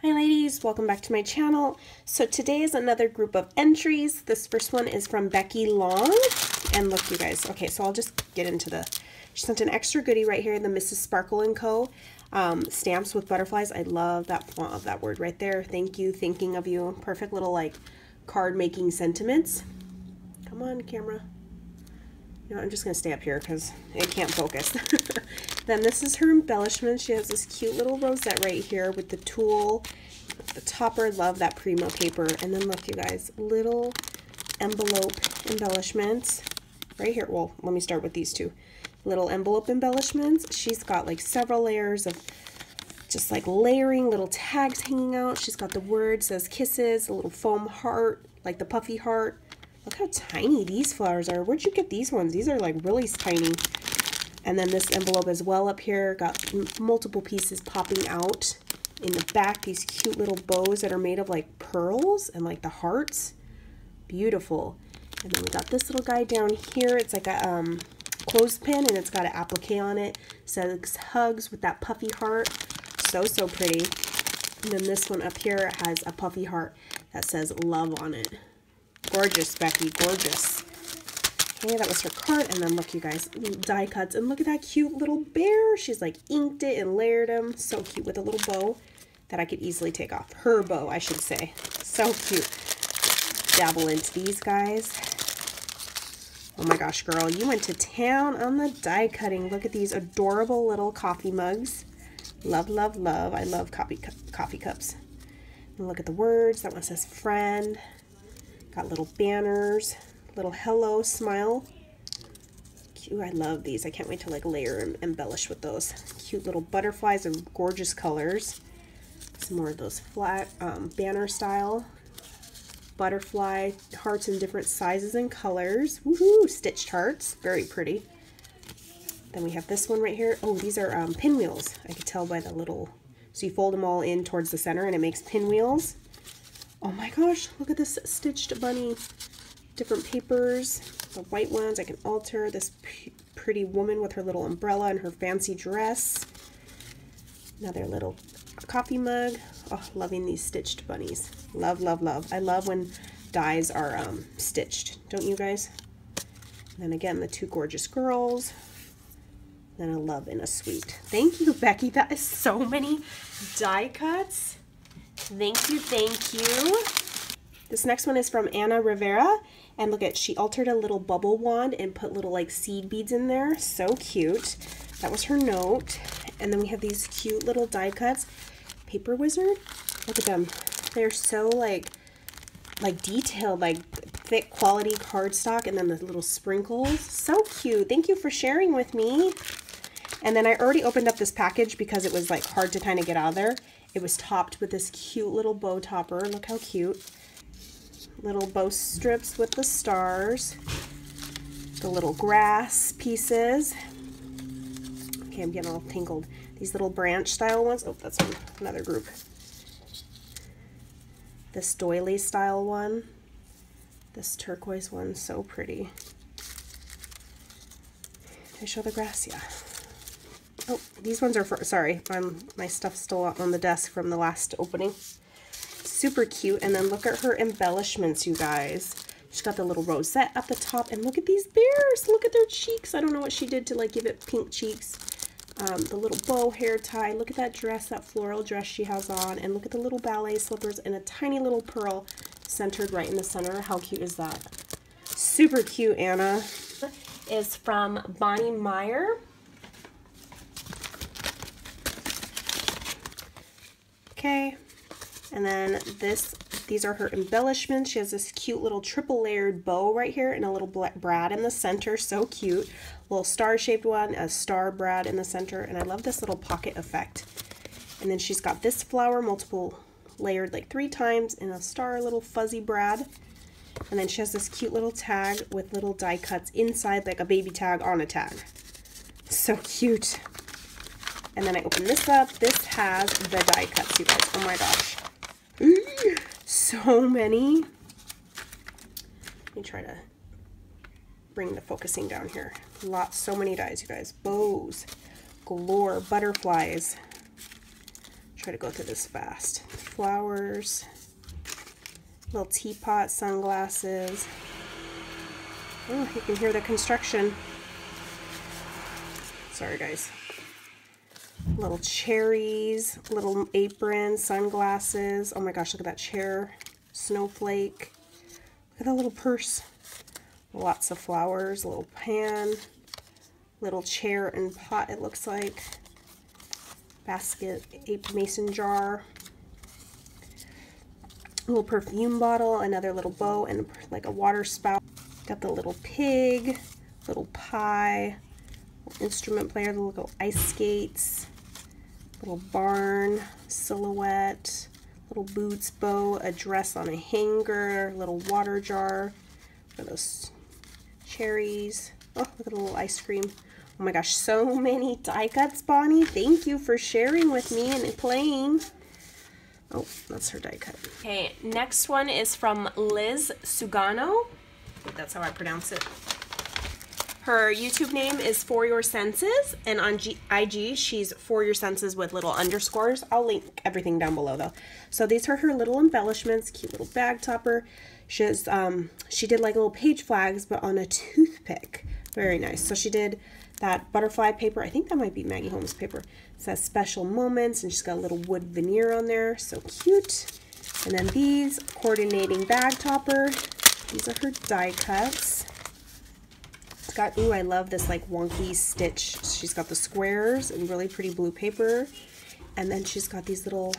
Hi ladies, welcome back to my channel. So today is another group of entries. This first one is from Becky Long. And look you guys, okay, so I'll just get into she sent an extra goodie right here, the Mrs. Sparkle & Co. Stamps with butterflies. I love that font of that word right there. Thank you, thinking of you. Perfect little like card making sentiments. Come on, camera. You know, I'm just going to stay up here because it can't focus. Then this is her embellishment. She has this cute little rosette right here with the tulle, the topper. Love that Primo paper. And then look, you guys, little envelope embellishments right here. Well, let me start with these two. Little envelope embellishments. She's got like several layers of just like layering, little tags hanging out. She's got the word, says kisses, a little foam heart, like the puffy heart. Look how tiny these flowers are. Where'd you get these ones? These are like really tiny. And then this envelope as well up here, got multiple pieces popping out. In the back, these cute little bows that are made of like pearls and like the hearts. Beautiful. And then we got this little guy down here. It's like a clothespin and it's got an applique on it. Says hugs with that puffy heart. So pretty. And then this one up here has a puffy heart that says love on it. Gorgeous, Becky, gorgeous. Okay, that was her card. And then look, you guys, die cuts. And look at that cute little bear. She's like inked it and layered them. So cute with a little bow that I could easily take off. Her bow, I should say. So cute. Dabble into these guys. Oh my gosh, girl, you went to town on the die cutting. Look at these adorable little coffee mugs. Love, love, love. I love coffee cups. And look at the words. That one says friend. Got little banners. Little hello smile. Cute. I love these. I can't wait to like layer and embellish with those. Cute little butterflies and gorgeous colors. Some more of those flat banner style. Butterfly hearts in different sizes and colors. Woohoo! Stitched hearts. Very pretty. Then we have this one right here. Oh, these are pinwheels. I could tell by the little... So you fold them all in towards the center and it makes pinwheels. Oh my gosh, look at this stitched bunny. Different papers. The white ones I can alter. This pretty woman with her little umbrella and her fancy dress. Another little coffee mug. Oh, loving these stitched bunnies. Love, love, love. I love when dies are stitched. Don't you guys? And then again, the two gorgeous girls. Then a love and a sweet. Thank you, Becky. That is so many die cuts. Thank you, thank you. This next one is from Anna Rivera. And look at, she altered a little bubble wand and put little like seed beads in there. So cute. That was her note. And then we have these cute little die cuts. Paper Wizard. Look at them. They're so like detailed, like thick quality cardstock, and then the little sprinkles. So cute. Thank you for sharing with me. And then I already opened up this package because it was like hard to kind of get out of there. It was topped with this cute little bow topper. Look how cute. Little bow strips with the stars. The little grass pieces. Okay, I'm getting all tangled. These little branch style ones. Oh, that's from another group. This doily style one. This turquoise one, so pretty. Can I show the grass? Yeah. Oh, these ones are for, sorry, my stuff's still on the desk from the last opening. Super cute. And then look at her embellishments, you guys. She's got the little rosette at the top, and look at these bears. Look at their cheeks. I don't know what she did to like give it pink cheeks. The little bow hair tie. Look at that dress, that floral dress she has on, and look at the little ballet slippers and a tiny little pearl centered right in the center. How cute is that? Super cute, Anna. Is from Bonnie Myer. Okay, and then these are her embellishments. She has this cute little triple layered bow right here and a little brad in the center. So cute. Little star shaped one, a star brad in the center, and I love this little pocket effect. And then she's got this flower, multiple layered like 3 times, and a star little fuzzy brad. And then she has this cute little tag with little die cuts inside, like a baby tag on a tag. So cute. And then I open this up. This has the die cuts, you guys. Oh my gosh. So many. Let me try to bring the focusing down here. So many dies, you guys. Bows, galore, butterflies, Try to go through this fast. Flowers, little teapot, sunglasses. Oh, you can hear the construction. Sorry, guys. Little cherries, little apron, sunglasses. Oh my gosh, look at that chair. Snowflake. Look at that little purse. Lots of flowers, a little pan, little chair and pot, it looks like. Basket, mason jar. A little perfume bottle, another little bow, and like a water spout. Got the little pig, little pie, little instrument player, the little ice skates, little barn, silhouette, little boots, bow, a dress on a hanger, little water jar for those cherries. Oh, look at the little ice cream. Oh my gosh, so many die cuts, Bonnie. Thank you for sharing with me and playing. Oh, that's her die cut. Okay, next one is from Liz Sugano. I think that's how I pronounce it. Her YouTube name is For Your Senses, and on IG, she's For Your Senses with little underscores. I'll link everything down below, though. So these are her little embellishments, cute little bag topper. She did like little page flags, but on a toothpick. Very nice. So she did that butterfly paper. I think that might be Maggie Holmes paper. It says special moments, and she's got a little wood veneer on there. So cute. And then these, coordinating bag topper. These are her die cuts. It's got, ooh, I love this like wonky stitch. She's got the squares and really pretty blue paper. And then she's got these little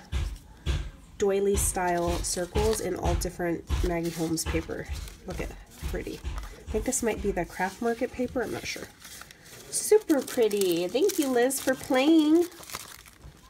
doily style circles in all different Maggie Holmes paper. Look at pretty. I think this might be the Craft Market paper. I'm not sure. Super pretty. Thank you, Liz, for playing.